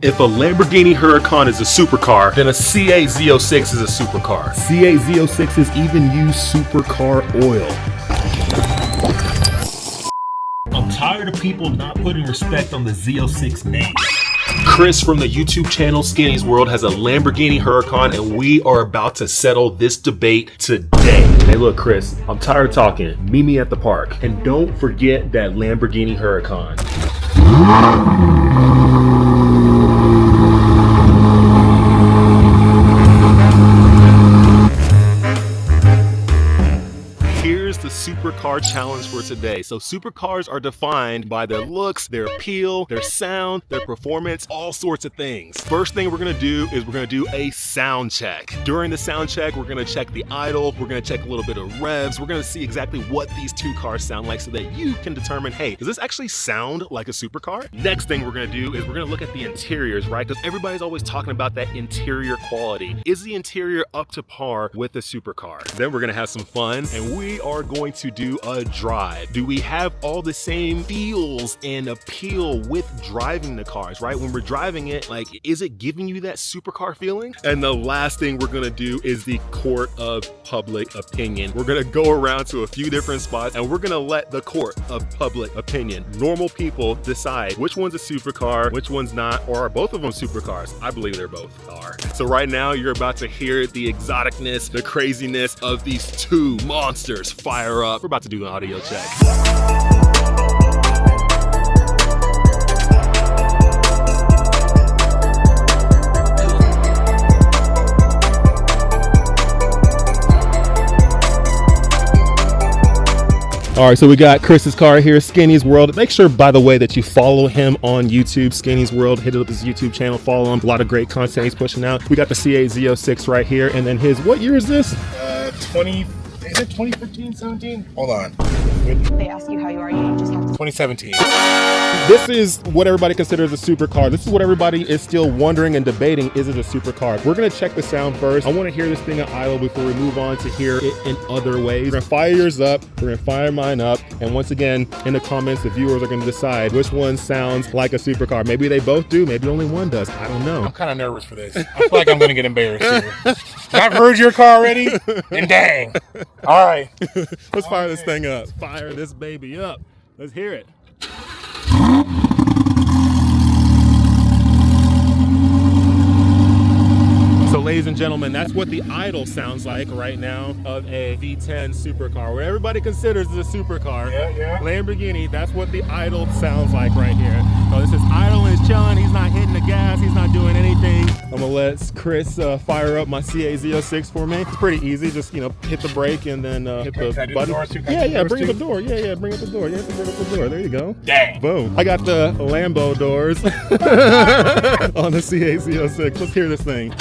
If a Lamborghini Hurracan is a supercar, then a C8 Z06 is a supercar. C8 Z06s even use supercar oil. I'm tired of people not putting respect on the Z06 name. Chris from the YouTube channel Skinny's World has a Lamborghini Hurracan, and we are about to settle this debate today. Hey look, Chris, I'm tired of talking. Meet me at the park. And don't forget that Lamborghini Hurracan. The supercar challenge for today. So supercars are defined by their looks, their appeal, their sound, their performance, all sorts of things. First thing we're gonna do is we're gonna do a sound check. During the sound check, we're gonna check the idle, we're gonna check a little bit of revs, we're gonna see exactly what these two cars sound like so that you can determine, hey, does this actually sound like a supercar? Next thing we're gonna do is we're gonna look at the interiors, right? Because everybody's always talking about that interior quality. Is the interior up to par with the supercar? Then we're gonna have some fun, and we are going to do a drive. Do we have all the same feels and appeal with driving the cars, right? When we're driving it, like, is it giving you that supercar feeling? And the last thing we're gonna do is the court of public opinion. We're gonna go around to a few different spots and we're gonna let the court of public opinion, normal people, decide which one's a supercar, which one's not, or are both of them supercars? I believe they're both are. So right now you're about to hear the exoticness, the craziness of these two monsters fire up. We're about to do an audio check. All right, so we got Chris's car here, Skinny's World. Make sure, by the way, that you follow him on YouTube, Skinny's World. Hit up his YouTube channel, follow him. A lot of great content he's pushing out. We got the C8 Z06 right here, and then his, what year is this? Is it 2015, 17? Hold on. They ask you how you are, you just have to. 2017. This is what everybody considers a supercar. This is what everybody is still wondering and debating. Is it a supercar? We're gonna check the sound first. I wanna hear this thing at idle before we move on to hear it in other ways. We're gonna fire yours up, we're gonna fire mine up. And once again, in the comments, the viewers are gonna decide which one sounds like a supercar. Maybe they both do, maybe only one does. I don't know. I'm kind of nervous for this. I feel like I'm gonna get embarrassed here. I've heard your car already, and dang. All right. Let's fire this thing up. Fire this baby up. Let's hear it. So ladies and gentlemen, that's what the idle sounds like right now of a V10 supercar. What everybody considers is a supercar. Yeah. Lamborghini, that's what the idle sounds like right here. So this is idle and he's chilling, he's not hitting the gas, he's not doing anything. I'm gonna let Chris fire up my C8 Z06 for me. It's pretty easy, just, you know, hit the brake and then hit the button. Bring up the door. Yeah, bring up the door. Yeah, bring up the door. There you go. Dang. Boom. I got the Lambo doors on the C8 Z06. Let's hear this thing.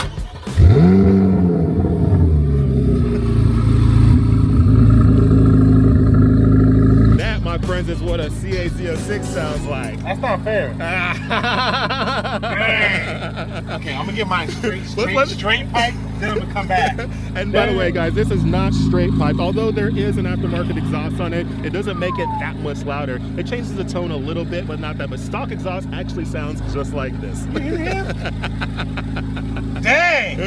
That, my friends, is what a C8 Z06 sounds like. That's not fair. Okay, I'm gonna get mine straight pipe, then I'm gonna come back. And by the way, guys, this is not straight pipe. Although there is an aftermarket exhaust on it, it doesn't make it that much louder. It changes the tone a little bit, but not that much. Stock exhaust actually sounds just like this. Dang!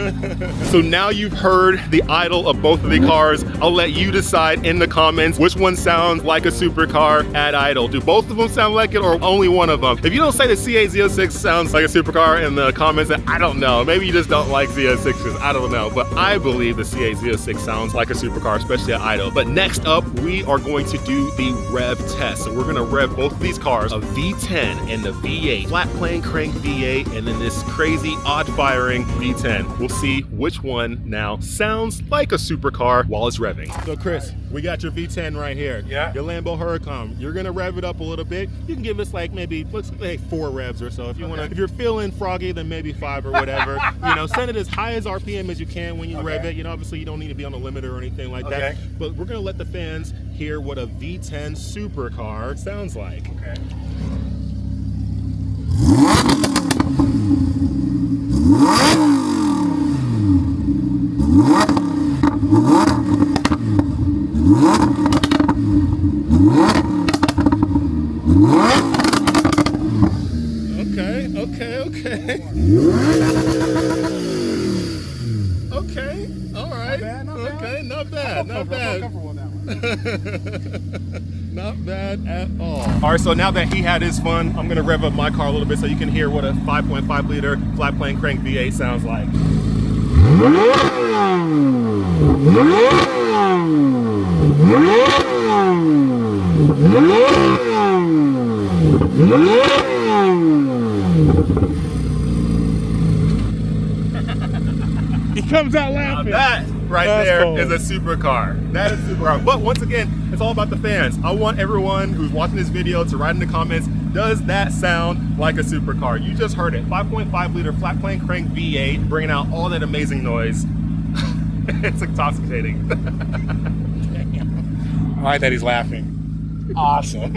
So now you've heard the idle of both of the cars. I'll let you decide in the comments which one sounds like a supercar at idle. Do both of them sound like it or only one of them? If you don't say the C8 Z06 sounds like a supercar in the comments, then I don't know. Maybe you just don't like Z06s. I don't know. But I believe the C8 Z06 sounds like a supercar, especially at idle. But next up, we are going to do the rev test. So we're going to rev both of these cars, a V10 and the V8. Flat plane crank V8 and then this crazy odd firing V10. We'll see which one now sounds like a supercar while it's revving. So Chris, we got your V10 right here. Yeah. Your Lambo Hurracan. You're gonna rev it up a little bit. You can give us like maybe, let's say 4 revs or so. If you wanna, if you're feeling froggy, then maybe 5 or whatever. You know, send it as high as RPM as you can when you rev it. You know, obviously you don't need to be on the limiter or anything like that. But we're gonna let the fans hear what a V10 supercar sounds like. Okay. Okay. Okay, all right. Okay, not bad, not bad. Not bad at all. All right, so now that he had his fun, I'm gonna rev up my car a little bit so you can hear what a 5.5 liter flat plane crank V8 sounds like. He comes out laughing. Now that right That's there cool. is a supercar. That is a supercar. But once again, it's all about the fans. I want everyone who's watching this video to write in the comments, does that sound like a supercar? You just heard it. 5.5 liter flat plane crank V8 bringing out all that amazing noise. It's intoxicating. I like that he's laughing. Awesome.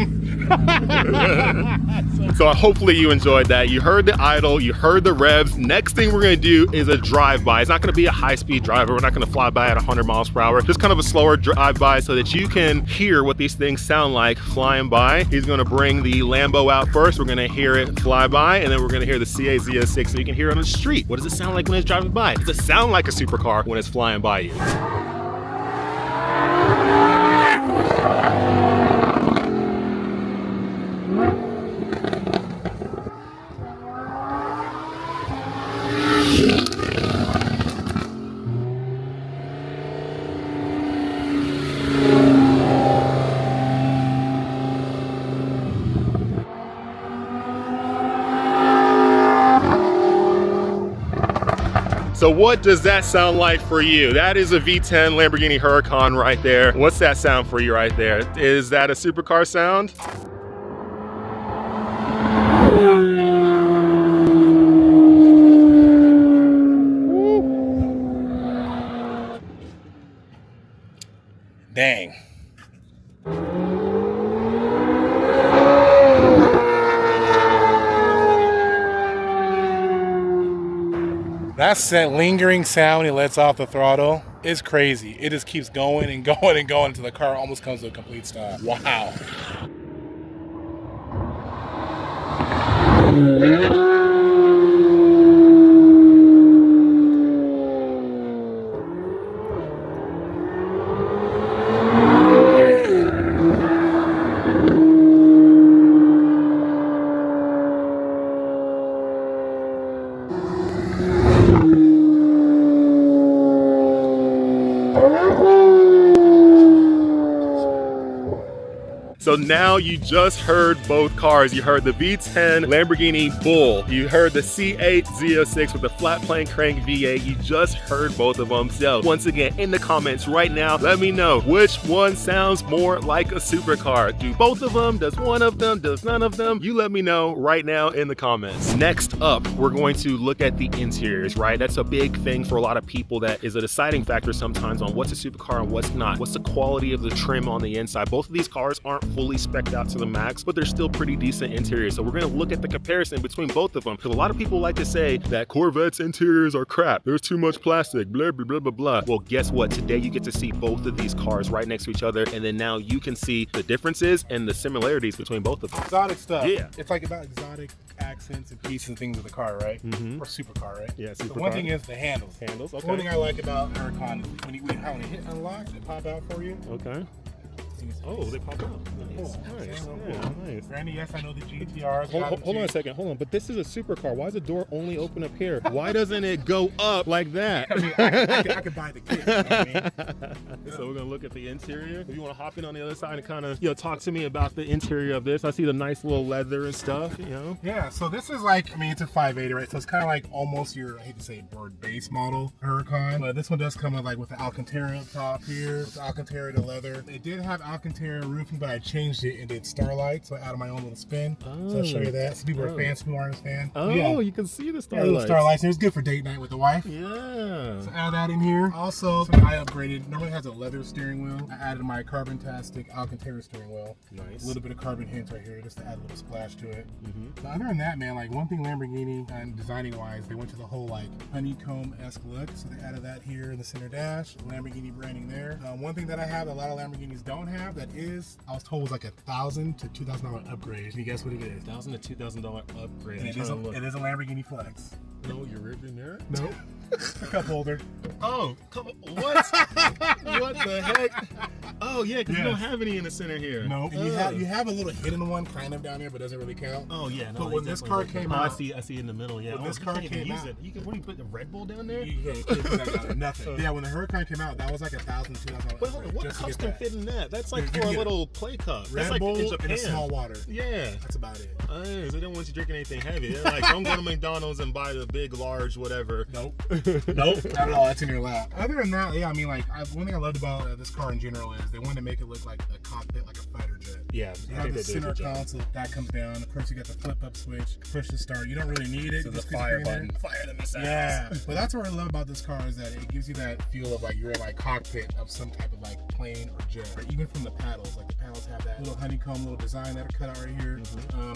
So hopefully you enjoyed that. You heard the idle, you heard the revs. Next thing we're gonna do is a drive-by. It's not gonna be a high-speed driver. We're not gonna fly by at 100 miles per hour. Just kind of a slower drive-by so that you can hear what these things sound like flying by. He's gonna bring the Lambo out first. We're gonna hear it fly by, and then we're gonna hear the C8 Z06 so you can hear it on the street. What does it sound like when it's driving by? Does it sound like a supercar when it's flying by you? So what does that sound like for you? That is a V10 Lamborghini Hurracan right there. What's that sound for you right there? Is that a supercar sound? Dang. That's that lingering sound he lets off the throttle. It's crazy. It just keeps going and going and going until the car almost comes to a complete stop. Wow. So now you just heard both cars. You heard the V10 Lamborghini Bull. You heard the C8 Z06 with the flat plane crank V8. You just heard both of them. So once again, in the comments right now, let me know which one sounds more like a supercar. Do both of them? Does one of them? Does none of them? You let me know right now in the comments. Next up, we're going to look at the interiors, right? That's a big thing for a lot of people that is a deciding factor sometimes on what's a supercar and what's not. What's the quality of the trim on the inside? Both of these cars aren't fully spec'd out to the max, but they're still pretty decent interiors. So we're gonna look at the comparison between both of them. Because a lot of people like to say that Corvette's interiors are crap. There's too much plastic, blah, blah, blah, blah, blah. Well, guess what? Today you get to see both of these cars right next to each other, and then now you can see the differences and the similarities between both of them. Exotic stuff. Yeah. It's like about exotic accents and pieces and things of the car, right? Mhm. Or supercar, right? Yeah, The supercar. one thing is the handles. Handles, okay. One thing I like about Huracan is when you hit unlock, they pop out for you. Okay. Oh, they pop out. Nice. Nice. Yeah, nice. Randy, yes, I know the GTRs. Hold on a second. Hold on. But this is a supercar. Why is the door only open up here? Why doesn't it go up like that? I mean, I could buy the kit. You know what I mean? So we're gonna look at the interior. If you want to hop in on the other side and kind of talk to me about the interior of this. I see the nice little leather and stuff. Yeah. So this is like, I mean, it's a 580, right? So it's kind of like almost your, I hate to say bird base model Huracan, but this one does come with the Alcantara up top here. With the Alcantara, the leather. It did have Alcantara roofing, but I changed it and did starlight, so I added my own little spin. So I'll show you that. Some people are fans, who aren't fans. Oh, yeah. you can see the Yeah, starlights. little starlights. It was good for date night with the wife. Yeah. So add that in here. Also, something I upgraded. Normally it has a leather steering wheel. I added my Carbon-tastic Alcantara steering wheel. Nice. A little bit of carbon hints right here just to add a little splash to it. Mm-hmm. So other than that, man, like one thing Lamborghini and designing wise, they went to the whole like honeycomb-esque look. So they added that here in the center dash. Lamborghini branding there. One thing that I have that a lot of Lamborghinis don't have that is, I was told was like $1,000 to $2,000 upgrade. Can you guess what it is? $1,000 to $2,000 upgrade. And it is a Lamborghini Flex. No, your rearview mirror? Nope. A cup holder. Oh, what? What the heck? Oh yeah, because you don't have any in the center here. No. And you have a little hidden one kind of down there, but doesn't really count. Oh yeah, no. But when this car came out, I see in the middle. Yeah. When this car came out, you can put the Red Bull down there. You can't put that down there. Nothing. Yeah, when the Hurricane came out, that was like $1,000 to $2,000. But hold on, what cups can fit in that? That's like for a little play cup. That's Red like Bull in Japan. and a small water. Yeah. That's about it. So they don't want you drinking anything heavy. They're like, don't go to McDonald's and buy the big, large, whatever. Nope. Nope. Not at all. That's in your lap. Other than that, yeah, I mean, like, one thing I loved about this car in general is they wanted to make it look like a cockpit, like a fighter jet. Yeah. You have the center console that comes down. Of course, you got the flip-up switch, push to start. You don't really need it. So the fire button. Fire the missiles. Yeah. But that's what I love about this car is that it gives you that feel of like you're in like cockpit of some type of like plane or jet. Or even from the paddles, like the paddles have that little honeycomb little design that are cut out right here.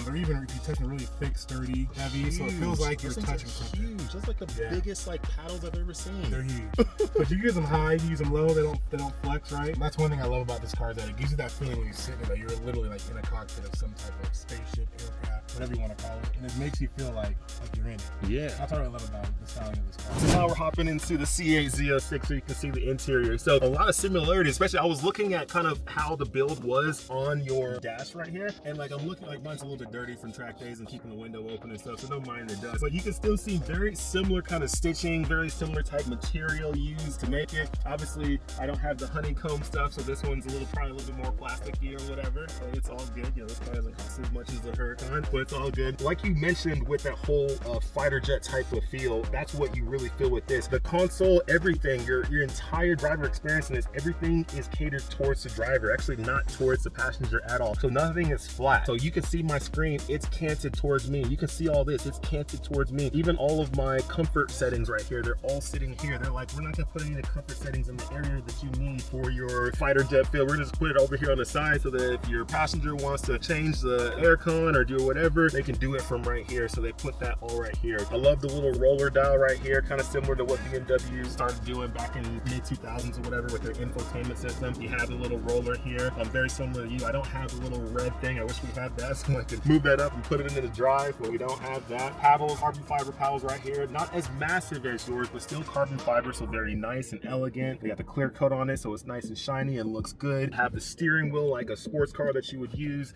They're even, if you touch them, really thick, sturdy, heavy. So it feels like you're touching something. Huge. That's like the biggest like paddles I've ever seen. They're huge. But you use them high, you use them low. They don't flex, right? And that's one thing I love about this car is that it gives you that feeling when you sit in it that you're literally like in a cockpit of some type of spaceship, aircraft, whatever you want to call it. And it makes you feel like you're in it. Yeah. That's what I love about the styling of this car. So now we're hopping into the C8 Z06 so you can see the interior. So a lot of similarities, especially I was looking at kind of how the build was on your dash right here. And like I'm looking like mine's a little bit dirty from track days and keeping the window open and stuff, so don't mind the dust. But you can still see very similar kind of stitching, very similar type material used to make it. Obviously, I don't have the honeycomb stuff, so this one's probably a little bit more plasticky or whatever. So it's all good. You know, this car doesn't cost as much as the Huracan, but it's all good. Like you mentioned with that whole fighter jet type of feel, that's what you really feel with this. The console, everything, your entire driver experience in this, everything is catered towards the driver, actually not towards the passenger at all. So nothing is flat. So you can see my screen, it's canted towards me. You can see all this, it's canted towards me. Even all of my comfort settings right here, they're all sitting here. They're like, we're not gonna put any of the comfort settings in the area that you need for your fighter jet feel. We're just put it over here on the side so that if your passenger wants to change the aircon or do whatever, they can do it from right here. So they put that all right here. I love the little roller dial right here, kind of similar to what BMW started doing back in mid 2000s or whatever with their infotainment system. You have the little roller here. I'm very similar to you. I don't have the little red thing. I wish we had that so I could move that up and put it into the drive, but we don't have that. Paddles, carbon fiber paddles right here. Not as massive as yours, but still carbon fiber, so very nice and elegant. They got the clear coat on it, so it's nice and shiny and looks good. Have the steering wheel like a sports car that you would use,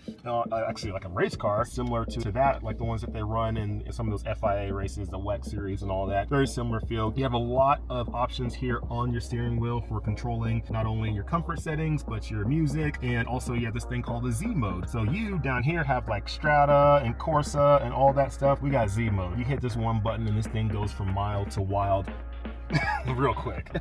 actually like a race car, similar to that, like the ones that they run in some of those FIA races, the WEC series and all that. Very similar feel. You have a lot of options here on your steering wheel for controlling not only your comfort settings, but your music, and also you have this thing called the Z mode. So you down here have like Strata and Corsa and all that stuff. We got Z mode. You hit this one button and this thing goes from mild to wild real quick.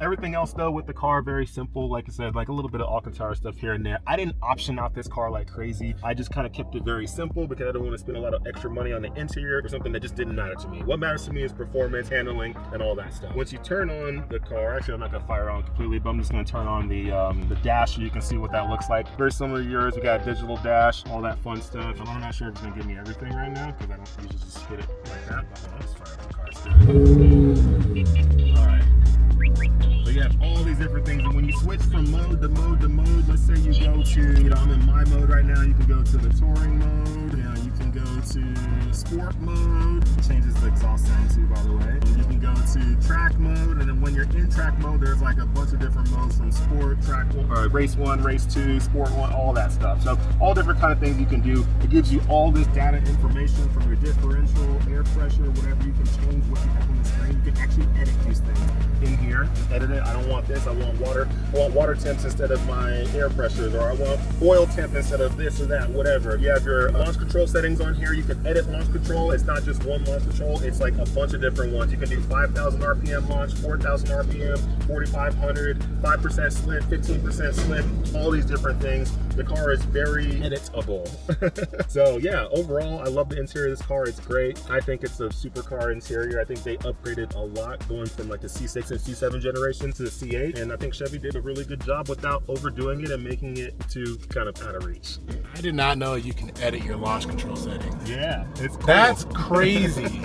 Everything else though with the car, very simple. Like I said, like a little bit of Alcantara stuff here and there. I didn't option out this car like crazy. I just kind of kept it very simple because I don't want to spend a lot of extra money on the interior or something that just didn't matter to me. What matters to me is performance, handling, and all that stuff. Once you turn on the car, actually I'm not gonna fire on completely, but I'm just gonna turn on the dash so you can see what that looks like. Very similar to yours. We got a digital dash, all that fun stuff. I'm not sure if it's gonna give me everything right now because I don't usually just hit it like that. But let's fire up the car still. All right. So you have all these different things, and when you switch from mode to mode to mode, let's say you go to, I'm in my mode right now, you can go to the touring mode, you can go to sport mode, it changes the exhaust sound too, by the way. And you can go to track mode, and then when you're in track mode, there's like a bunch of different modes from sport, track, race 1, race 2, sport 1, all that stuff. So all different kind of things you can do. It gives you all this data information from your differential, air pressure, whatever. You can change what you have on the screen. You can actually edit these things in here, edit it. I don't want this, I want water temps instead of my air pressures, or I want oil temp instead of this or that, whatever. You have your launch control settings on here. You can edit launch control. It's not just one launch control, it's like a bunch of different ones. You can do 5,000 RPM launch, 4,000 RPM, 4,500, 5% slip, 15% slip, all these different things. The car is very editable. So yeah, overall, I love the interior of this car. It's great. I think it's a supercar interior. I think they upgraded a lot going from like the C6 and C7 generation to the C8. And I think Chevy did a really good job without overdoing it and making it too kind of out of reach. I did not know you can edit your launch control settings. Yeah, it's cool. That's crazy.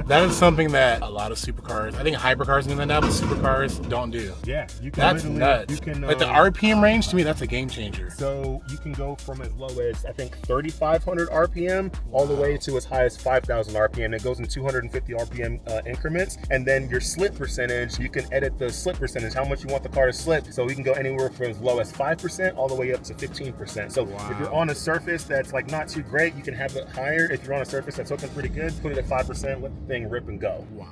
That is something that a lot of supercars, I think hypercars do that now, but supercars don't do. Yeah, you can. That's nuts. You can, like the RPM range, to me, that's a game changer. So you can go from as low as I think 3,500 RPM all the way to as high as 5,000 RPM. It goes in 250 RPM increments, and then your slip percentage, you can edit the slip percentage, how much you want the car to slip. So we can go anywhere from as low as 5% all the way up to 15%. So if you're on a surface that's like not too great, you can have it higher. If you're on a surface that's looking pretty good, put it at 5%, let the thing rip and go. Wow.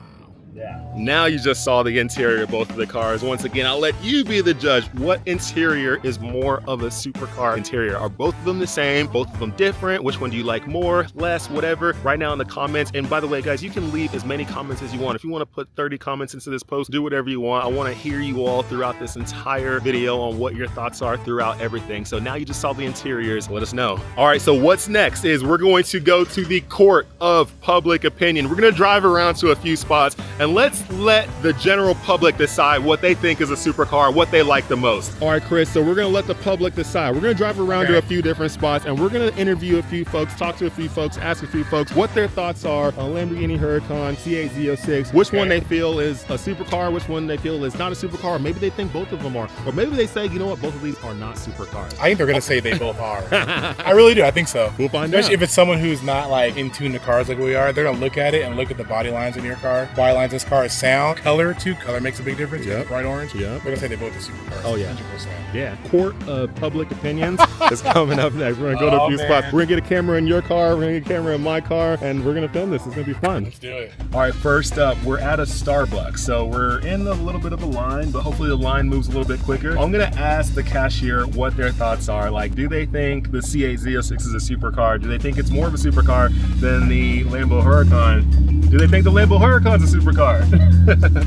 Yeah. Now you just saw the interior of both of the cars. Once again, I'll let you be the judge. What interior is more of a supercar interior? Are both of them the same? Both of them different? Which one do you like more, less, whatever? Right now in the comments. And by the way, guys, you can leave as many comments as you want. If you want to put 30 comments into this post, do whatever you want. I want to hear you all throughout this entire video on what your thoughts are throughout everything. So now you just saw the interiors. Let us know. All right, so what's next is we're going to go to the court of public opinion. We're going to drive around to a few spots and let's let the general public decide what they think is a supercar, what they like the most. All right, Chris, so we're gonna let the public decide. We're gonna drive around to a few different spots and we're gonna interview a few folks, talk to a few folks, ask a few folks what their thoughts are on Lamborghini Hurracan, C8 Z06, which one they feel is a supercar, which one they feel is not a supercar, or maybe they think both of them are, or maybe they say, you know what, both of these are not supercars. I think they're gonna say they both are. I really do, I think so. We'll find Especially out. if it's someone who's not like in tune to cars like we are, they're gonna look at it and look at the body lines in your car. Body lines in this car is sound, color too. Color makes a big difference. Yep. Bright orange. Yep. They're gonna say they both are supercars. Oh, yeah. 100%. Yeah, court of public opinions is coming up next. We're gonna go to a few man. spots. We're gonna get a camera in your car, we're gonna get a camera in my car, and we're gonna film this. It's gonna be fun. Let's do it. All right, first up, we're at a Starbucks. So we're in a little bit of a line, but hopefully the line moves a little bit quicker. I'm gonna ask the cashier what their thoughts are. Like, do they think the C8 Z06 is a supercar? Do they think it's more of a supercar than the Lambo Hurracan? Do they think the Lambo Huracan's a supercar?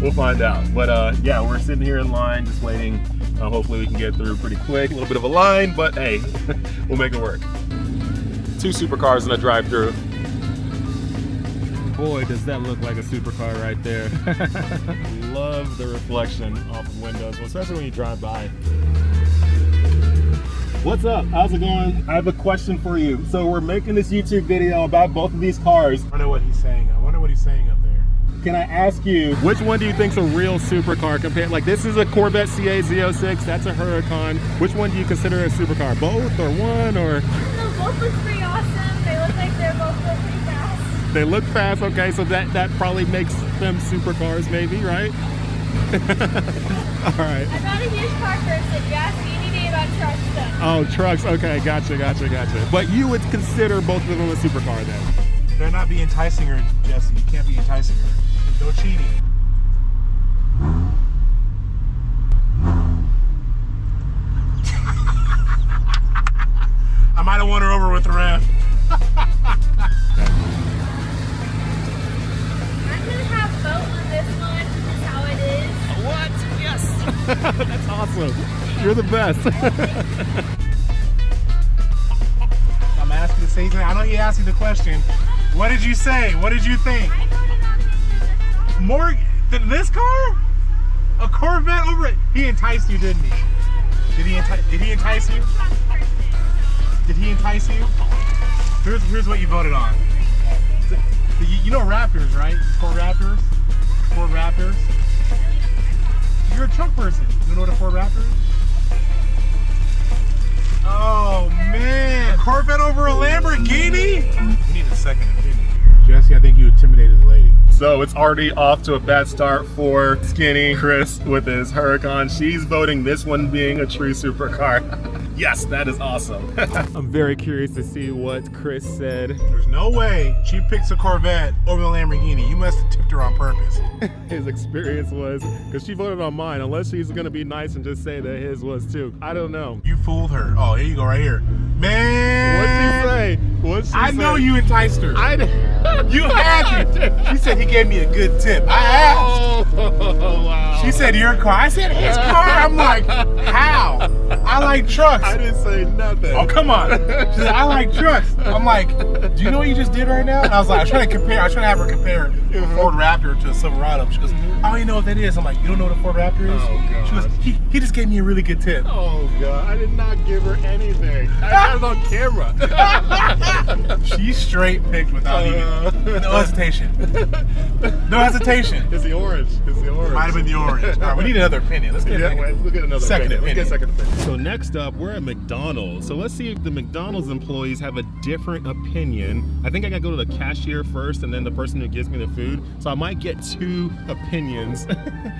We'll find out. But yeah, we're sitting here in line, just waiting. Hopefully we can get through pretty quick. A little bit of a line, but hey, we'll make it work. Two supercars in a drive-through. Boy, does that look like a supercar right there. Love the reflection off the windows, especially when you drive by. What's up? How's it going? I have a question for you. So we're making this YouTube video about both of these cars. I wonder what he's saying. I wonder what he's saying up there. Can I ask you, which one do you think's a real supercar compared? Like, this is a Corvette C8 Z06, that's a Huracan. Which one do you consider a supercar? Both or one or? No, both look pretty awesome. They look like they're both going pretty fast. They look fast, okay, so that probably makes them supercars maybe, right? All right. I'm not a huge car person. You ask me any day about trucks though. Oh, trucks, okay, gotcha. But you would consider both of them a supercar then? Better not be enticing her, Jesse. You can't be enticing her. No cheating. I might have won her over with the ram. I'm gonna have a vote on this one. That's how it is. What? Yes! That's awesome. You're the best. I'm asking to say something. I know he asked you the question. What did you say? What did you think? I voted on him in this car. More than this car? A Corvette over it? He enticed you, didn't he? Did he entice you? Did he entice you? Here's what you voted on. You know Raptors, right? Ford Raptors? Ford Raptors? You're a truck person. You know what a Ford Raptor is? Oh man! A Corvette over a Lamborghini? We need a second opinion here. Jesse, I think you intimidated the lady. So it's already off to a bad start for skinny Chris with his Huracan. She's voting this one being a true supercar. Yes, that is awesome. I'm very curious to see what Chris said. There's no way she picks a Corvette over the Lamborghini. You must have tipped her on purpose. His experience was, because she voted on mine, unless she's gonna be nice and just say that his was too. I don't know. You fooled her. Oh, here you go, right here. Man! What'd she say? What'd she I say? know you enticed her. You had to. She said he gave me a good tip. I asked. Oh, wow. She said your car. I said his car. I'm like, how? I like trucks. I didn't say nothing. Oh, come on. She said, I like trucks. I'm like, do you know what you just did right now? And I was like, I was trying to have her compare a Ford Raptor to a Silverado. She goes, I don't even know what that is. I'm like, you don't know what a Ford Raptor is? Oh, God. She goes, he just gave me a really good tip. Oh, God. I did not give her anything. I got it on camera. She straight picked without even, no hesitation. No hesitation. It's the orange. It's the orange. Might have been the orange. All right, we need another opinion. Let's get We'll get another second opinion. Let's get opinion. second opinion. So next up, we're at McDonald's. So let's see if the McDonald's employees have a different opinion. I think I gotta go to the cashier first and then the person who gives me the food. So I might get two opinions.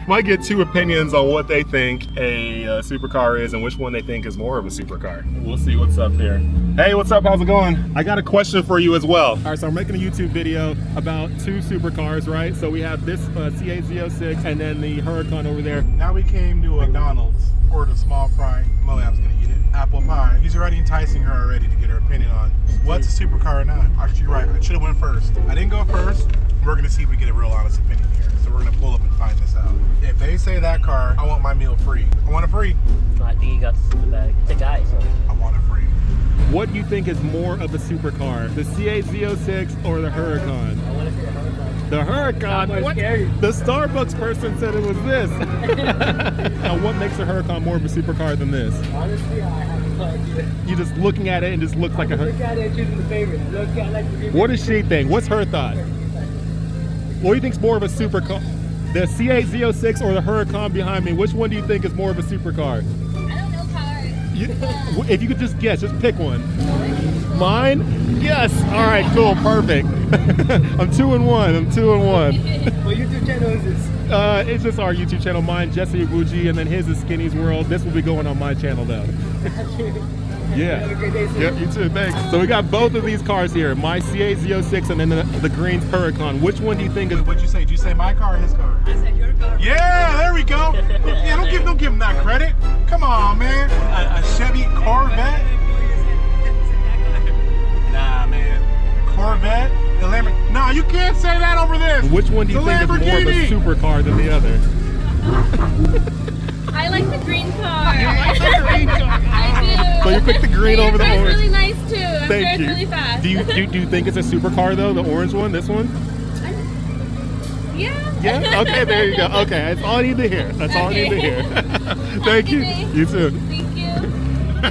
Might get two opinions on what they think a supercar is and which one they think is more of a supercar. We'll see what's up here. Hey, what's up? How's it going? I got a question for you as well. All right, so I'm making a YouTube video about two supercars, right? So we have this C8 Z06 and then the Hurracan over there. Now we came to a McDonald's, ordered a small fry. Moab's gonna eat it. Apple pie. He's already enticing her already to get her opinion on what's a supercar or not. Actually, you're right. I should have went first. I didn't go first. We're gonna see if we get a real honest opinion here. So we're gonna pull up and find this out. If they say that car, I want my meal free. I want it free. No, I think he got the bag. The guy, so. I want it free. What do you think is more of a supercar, the C8 Z06 or the Hurracan? I want to see a Hurracan. The Hurracan? What? Scary. The Starbucks person said it was this. Now, what makes a Hurracan more of a supercar than this? Honestly, I have no idea. You just looking at it and just looks like a Look Hurracan. at it, choosing the favorite. Look at like the What does she think? What's her thought? What do you think's more of a supercar? The C8 Z06 or the Hurracan behind me? Which one do you think is more of a supercar? I don't know cars. You, if you could just guess, just pick one. Mine? Yes. All right, cool, perfect. I'm 2-1. I'm 2-1. What YouTube channel is this? It's just our YouTube channel. Mine, Jesse Iwuji, and then his is Skinny's World. This will be going on my channel though. Yeah. Have a great day, sir. Yep, you too. Thanks. So we got both of these cars here. My C8 Z06 and then the green Hurracan. Which one do you think is? What'd you say? Did you say my car or his car? I said your car. Yeah, there we go. Yeah, don't give him that credit. Come on, man. A Chevy Corvette? Nah, man. Corvette? The Lamborghini? No, you can't say that over this. Which one do you The think is more of a Lamborghini. supercar than the other? I like the green car. green car. I do. So you picked the green over the It's orange. really nice too. I'm sure Thank it's you. really fast. Do you think it's a supercar though? The orange one, this one? Yeah. Yeah. Okay, there you go. Okay, that's all I need to hear. That's all I need to hear. Thank you. day. You too. Thank you. I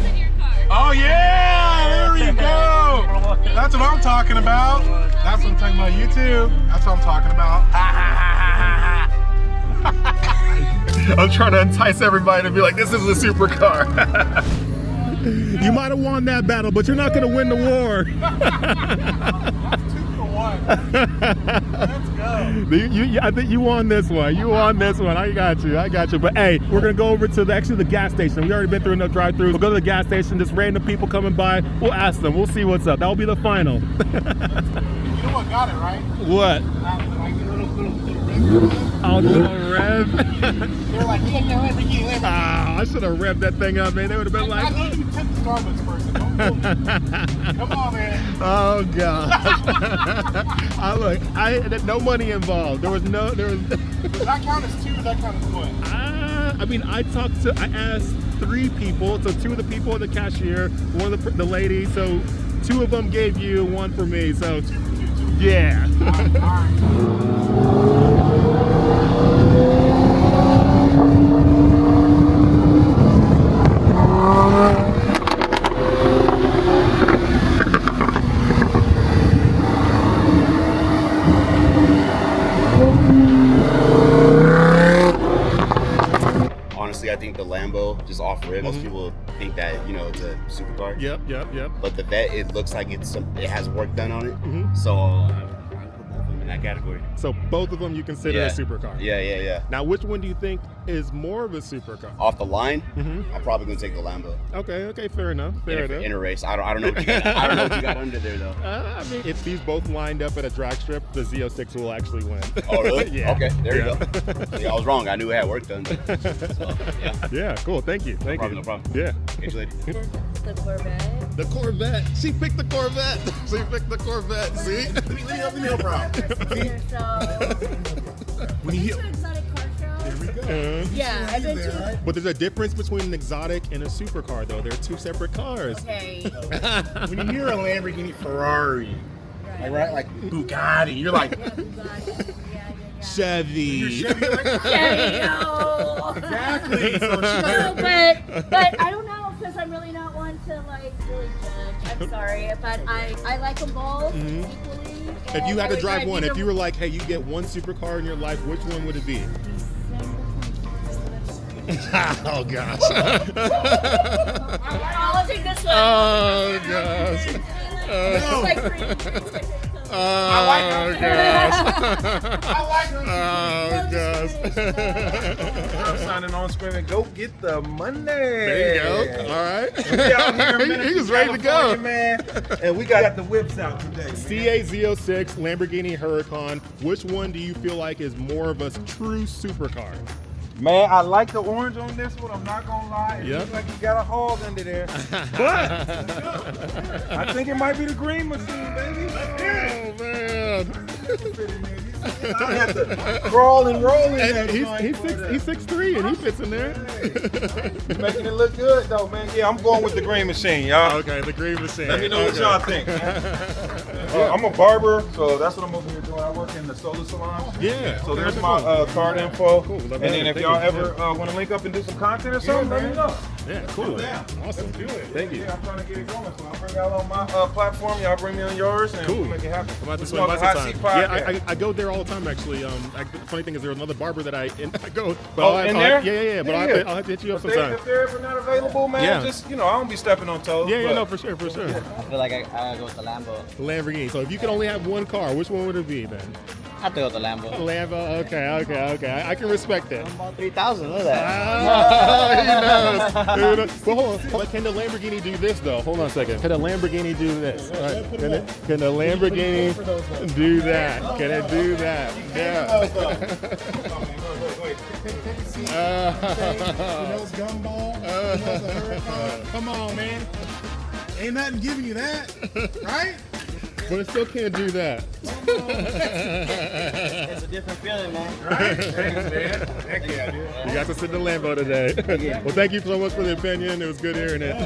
said your car. Oh, yeah. There we go. That's what I'm talking about. That's what I'm talking about. You too. That's what I'm talking about. I'm trying to entice everybody to be like, this is a supercar. You might have won that battle, but you're not going to win the war. That's 2-1. Let's go. I think you won this one. You won this one. I got you. I got you. But hey, we're going to go over to the gas station. We already been through enough drive-throughs. We'll go to the gas station. Just random people coming by. We'll ask them. We'll see what's up. That'll be the final. You know what got it, right? What? Like a little Oh, the little rev. They're like, yeah, no, Lamborghini. Ah, I should have revved that thing up, man. They would have been I like, know you took the Starbucks person. Don't fool me. Come on, man. oh gosh. Look, no money involved. There was. Does that count as 2 or does that count as what? I mean, I asked 3 people. So 2 of the people, the cashier, one of the ladies. So 2 of them gave you, 1 for me. So yeah. All right. Honestly, I think the Lambo, just off rip, most people think that, you know, it's a supercar. Yep. But the Vet, it looks like it has work done on it. So I put both of them in that category. So both of them you consider a supercar. Yeah. Now, which one do you think is more of a supercar? Off the line, I'm probably gonna take the Lambo. Okay, fair enough. In a race, I don't know what you got. I don't know what you got under there though. I mean, if these both lined up at a drag strip, the Z06 will actually win. Oh really? Yeah. Okay, there you go. See, I was wrong. I knew it had work done. So, yeah. Yeah, cool. Thank you. No problem. Yeah. Catch you later. The Corvette. The Corvette. She picked the Corvette. She picked the Corvette. See? Let me help her out. When you hear, exotic car show. there we go. Yeah, I've been There, to. right? But there's a difference between an exotic and a supercar, though. They're two separate cars. Okay. When you hear a Lamborghini Ferrari, like Bugatti, you're like, Chevy. you're Chevy, like, No. exactly. So No, but I don't know because I'm really not one to like really judge. I'm sorry, but I like them both equally. If you and had I to would drive one, if either you were like, hey, you get one supercar in your life, which one would it be? Oh, gosh. I'll take this one. Oh, gosh. It's like free. Oh, gosh. Oh, gosh. I'm signing on screen. Go get the money. There you go. All right. We out here in He was ready to go. California, man. And we got the whips out today. Man. C8 Z06, Lamborghini Hurracan. Which one do you feel like is more of a true supercar? Man, I like the orange on this one. I'm not gonna lie. It Yep. looks like you got a hog under there. But I think it might be the green machine, baby. Oh, man. I have to crawl and roll in And that he's joint for that. 6'3" and he fits in there. You're making it look good though, man. Yeah, I'm going with the green machine, y'all. Okay, the green machine. Let me know what Okay. y'all think. I'm a barber, so that's what I'm over here doing. I work in the solar salon. Yeah. So there's my card info. Cool. Love And that. then if Thank y'all you. ever want to link up and do some content or something, let me know. Yeah, cool. Yeah. Awesome. Do it. Thank you. Yeah, I'm trying to get it going. So I'll bring y'all on my platform. Y'all bring me on yours, and Cool. we'll make it happen. I'm about to It's swing by called the sometime. Hot Seat Podcast. Yeah, I go there all the time actually. The funny thing is there's another barber that I go. But Oh, in there? Yeah. But Yeah. I'll have to hit you up If sometime. they're ever not available, man, Yeah. just, I don't be stepping on toes. Yeah, but no, for sure. I feel like I gotta go with the Lambo. The Lamborghini. So if you could only have one car, which one would it be then? I have to go with the Lambo. Lambo. Okay. I can respect it. About 3,000, look at that. Who knows? Well, hold on. But can the Lamborghini do this though? Hold on a second. Can the Lamborghini do this? All right. Can the Lamborghini do that? Can it do that? Yeah. Wait. Take a seat. You know it's gumball. You know it's a Hurricane. Come on, man. Ain't nothing giving you that, right? But it still can't do that. It's a different feeling, man. Right? Thanks, man. Heck yeah, dude. You got to sit in the Lambo today. Well, thank you so much for the opinion. It was good hearing it. I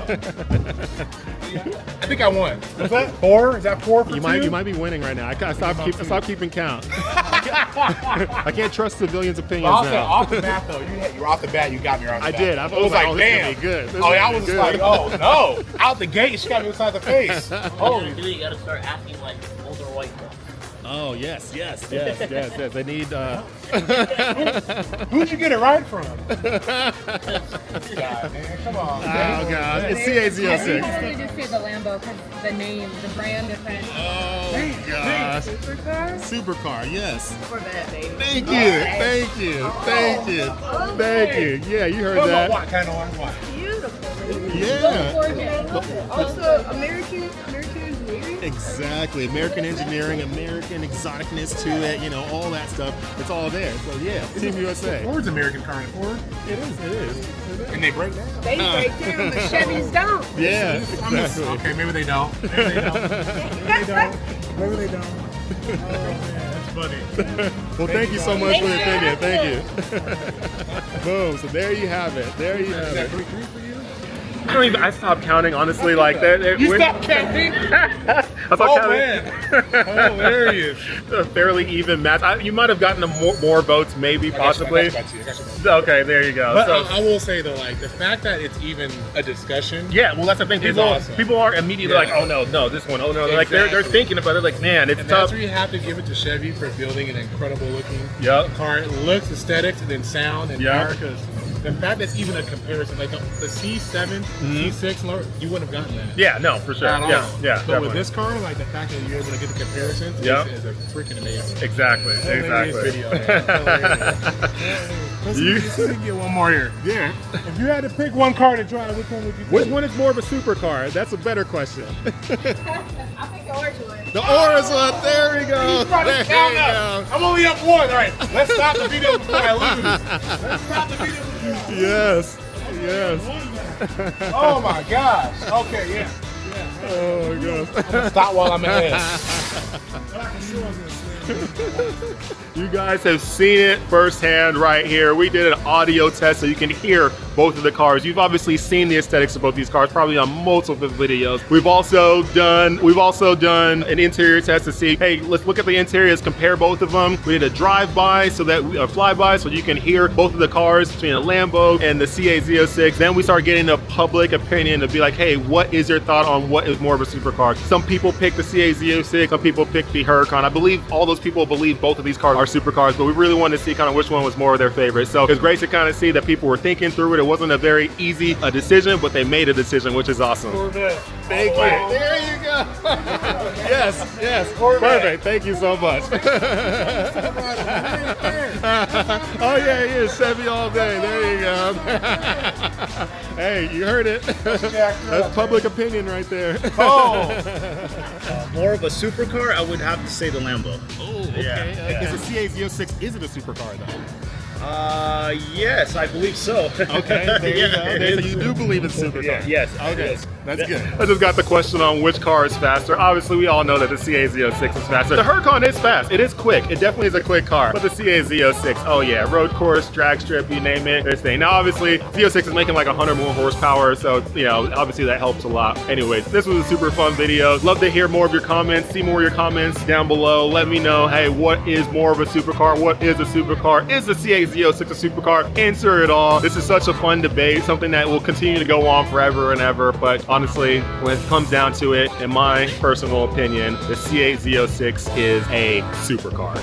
think I won. What's that? 4? Is that 4 for You two? might be winning right now. I stopped keeping count. I can't trust civilians' opinions Also, now. off the bat though, you're off the bat. You got me right. I did. I was like, oh, this is gonna be good. This is Oh, yeah, I gonna was be just like, good. oh no! Out the gate, she got me inside the face. Holy. You gotta start asking like older white folks. Oh yes. They need. Who'd you get it right from? God, man, come on. Oh god, it's C8Z06. probably just say the Lambo because the name, the brand difference. Oh gosh. Supercar? Supercar, yes. Corvette, baby. Thank you. Yeah, you heard that. What kind of what? Beautiful. Yeah. Gorgeous. Also, American engineering. Exactly. American engineering, American exoticness to it, all that stuff. It's all there. So yeah, Team USA. Ford's American car in Ford. It is. And they break down. They break down, the Chevys don't. Yeah, I'm just, exactly. okay, maybe they don't. Maybe they don't. Oh man, that's funny. Well, thank you so much for the opinion. Thank you. Boom. So there you have it. Is that 3 for you? I stopped counting, honestly, like that. You stopped counting? I stopped counting. Man. Hilarious. A fairly even match. You might have gotten more votes, maybe, possibly. I got you. Okay, there you go. But So, I will say though, like the fact that it's even a discussion. yeah, well, that's the thing. It's awesome. People are immediately like, oh no, this one, oh no. Like they're Exactly. thinking about it, like, man, it's And tough. that's where you have to give it to Chevy for building an incredible looking Yep. car. It looks, aesthetics, and then sound and Yep. power. Because the fact that's even a comparison, like the C7, C6, you wouldn't have gotten that. Yeah, no, for sure. At all. Yeah, But definitely. with this car, like the fact that you're able to get the comparisons Yep. is a freaking amazing. Exactly. Hilarious video, man. Hilarious. Let's get one more here. Yeah. If you had to pick one car to drive, which one would you pick? Which one is more of a supercar? That's a better question. I think ours would. The Aura's one. There we go. He's trying to There count you up. go. I'm only up 1. All right, let's stop the video before I lose. Let's stop the video before I lose. Yes. Oh my gosh. Okay, yeah. Oh my gosh. Stop while I'm ahead. You guys have seen it firsthand right here. We did an audio test so you can hear both of the cars. You've obviously seen the aesthetics of both these cars, probably on multiple videos. We've also done an interior test to see, hey, let's look at the interiors, compare both of them. We did a drive-by so that a flyby so you can hear both of the cars between a Lambo and the C8 Z06. Then we start getting the public opinion to be like, hey, what is your thought on what is more of a supercar? Some people pick the C8 Z06, some people pick the Hurracan. I believe all those people believe both of these cars are supercars, but we really wanted to see kind of which one was more of their favorite. So it's great to kind of see that people were thinking through it. It wasn't a very easy decision, but they made a decision, which is awesome. Thank you. There you go. Yes, yes. Perfect. Thank you so much. Oh yeah, he is Chevy all day. There you go. Hey, you heard it. That's public opinion right there. More of a supercar, I would have to say the Lambo. Oh, okay. Is the C8 Z06, is it a supercar though? Yes, I believe so. Okay, there you go. Okay, so you do believe it's supercar? Yes. Okay, Yes. that's good. I just got the question on which car is faster. Obviously, we all know that the C8 Z06 is faster. The Huracan is fast. It is quick. It definitely is a quick car. But the C8 Z06, oh yeah, road course, drag strip, you name it, this thing. Now, obviously, Z06 is making like 100 more horsepower, so, you know, obviously that helps a lot. Anyways, this was a super fun video. Love to hear more of your comments, see more of your comments down below. Let me know, hey, what is more of a supercar? What is a supercar? Is the C8 Z06 a supercar? Answer it all. This is such a fun debate, something that will continue to go on forever and ever, but honestly, when it comes down to it, in my personal opinion, the C8 Z06 is a supercar.